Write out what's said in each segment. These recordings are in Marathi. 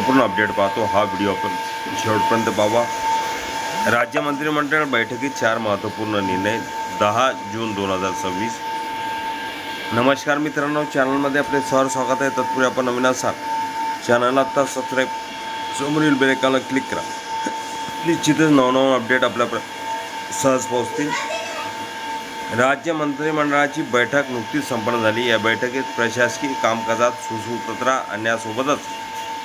महत्त्वपूर्ण अपडेट पाहतो। हा व्हिडिओ आपण शेवटपर्यंत पाहावा। राज्य मंत्रिमंडळ बैठकीत 4 महत्त्वपूर्ण निर्णय 10 जून 2026। नमस्कार मित्रांनो, चॅनलमध्ये आपले सहर्ष स्वागत आहे। तत्पूर्वी आपण नवीन असाल चॅनलला आता सबस्क्राईब, समोरील बेल आयकॉनला क्लिक करा। निश्चितच नवनवीन अपडेट आपल्यापर्यंत सहज पोहोचतील। राज्य मंत्रिमंडळाची बैठक नुकतीच संपन्न झाली। या बैठकीत प्रशासकीय कामकाजात सुसूत्रता आणण्यासोबतच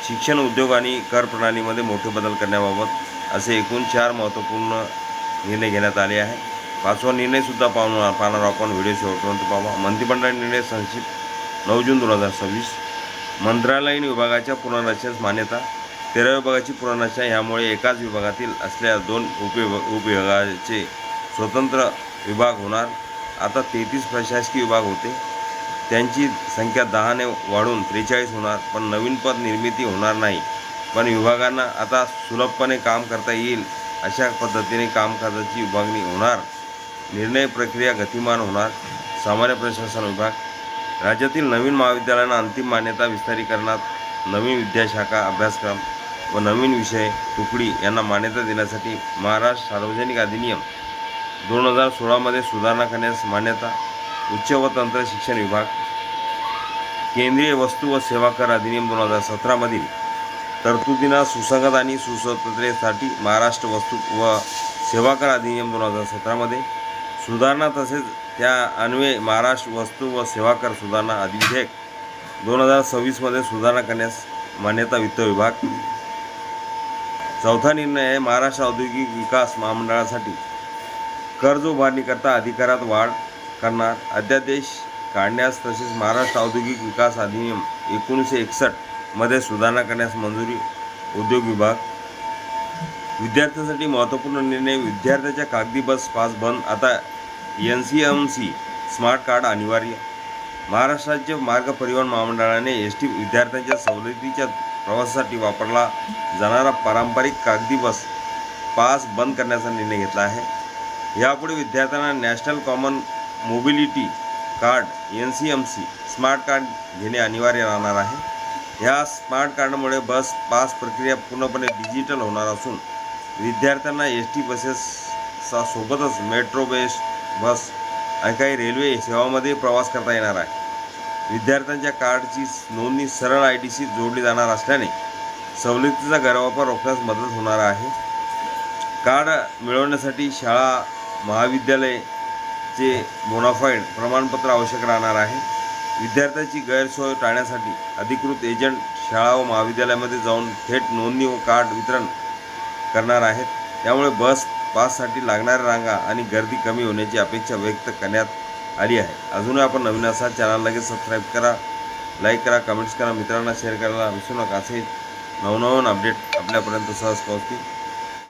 शिक्षण, उद्योग आणि कर प्रणालीमध्ये मोठे बदल करण्याबाबत असे एकूण 4 महत्त्वपूर्ण निर्णय घेण्यात आले आहे। 5वा निर्णयसुद्धा पाहणार आपण। व्हिडिओ शेवटपर्यंत पाहा। मंत्रिमंडळ निर्णय संक्षिप्त 9 जून 2026। मंत्रालयीन विभागाच्या पुनर्रचनेस मान्यता। 13 विभागाची पुनर्रचना। यामुळे एकाच विभागातील असलेल्या 2 उपविभागाचे स्वतंत्र विभाग होणार। आता 33 प्रशासकीय विभाग होते, त्यांची संख्या 10 ने वाढून 43 होणार। पण नवीन पद निर्मिती होणार नाही, पण विभागांना आता सुलभपणे काम करता येईल अशा पद्धतीने कामकाजाची विभागणी होणार। निर्णय प्रक्रिया गतिमान होणार। सामान्य प्रशासन विभाग। राज्यातील नवीन महाविद्यालयांना अंतिम मान्यता। विस्तारीकरणात नवीन विद्याशाखा, अभ्यासक्रम व नवीन विषय तुकडी यांना मान्यता देण्यासाठी महाराष्ट्र सार्वजनिक अधिनियम 2016 मध्ये सुधारणा करण्यास मान्यता। उच्च व तंत्र शिक्षण विभाग। केंद्रीय वस्तू व सेवा कर अधिनियम 2017 मधील तरतुदींना सुसंगत आणि सुसूत्रतेसाठी महाराष्ट्र वस्तू व सेवा कर अधिनियम 2017 मध्ये सुधारणा, तसेच त्या अन्वये महाराष्ट्र वस्तू व सेवा कर सुधारणा अधिविधेयक 2026 मध्ये सुधारणा करण्यास मान्यता। वित्त विभाग। चौथा निर्णय आहे महाराष्ट्र औद्योगिक विकास महामंडळासाठी कर्ज उभारणीकरता अधिकारात वाढ करणार। अध्यादेश काढण्यास तसेच महाराष्ट्र औद्योगिक विकास अधिनियम 1961 मध्ये सुधारणा करण्यास मंजुरी। उद्योग विभाग। विद्यार्थ्यांसाठी महत्त्वपूर्ण निर्णय। विद्यार्थ्याच्या कागदी बस पास बंद। आता NCMC स्मार्ट कार्ड अनिवार्य। महाराष्ट्र राज्य मार्ग परिवहन महामंडळाने ST विद्यार्थ्यांच्या सवलतीच्या प्रवासासाठी वापरला जाणारा पारंपरिक कागदी बस पास बंद करण्याचा निर्णय घेतला आहे। यापुढे विद्यार्थ्यांना national common mobility card NCMC smart card घेणे अनिवार्य राहणार आहे। या स्मार्ट कार्डमुळे बस पास प्रक्रिया पूर्णपणे डिजिटल होणार असून विद्यार्थ्यांना ST बसेसचा सोबतच मेट्रो बस आणि काही रेल्वे सेवांमध्ये प्रवास करता येणार आहे। विद्यार्थ्यांच्या कार्डची नोंदणी सरळ IDशी जोडली जाणार असल्याने सवलतीचा गैरवापर रोखण्यास मदत होणार आहे। कार्ड मिळवण्यासाठी शाळा, महाविद्यालयाचे बोनाफाईड प्रमाणपत्र आवश्यक राहणार आहे। विद्यार्थ्यांची गैरसोय टाळण्यासाठी अधिकृत एजंट शाळा व महाविद्यालयामध्ये जाऊन थेट नोंदणी व कार्ड वितरण करणार आहेत। त्यामुळे बस पाससाठी लागणाऱ्या रांगा आणि गर्दी कमी होण्याची अपेक्षा व्यक्त करण्यात आली आहे। अजूनही आपण नवीन असाल चॅनल लगेच सबस्क्राईब करा, लाईक करा, कमेंट्स करा, मित्रांना शेअर करायला विसरू नका। असे नवनवीन अपडेट आपल्यापर्यंत सहज पोहोचतील।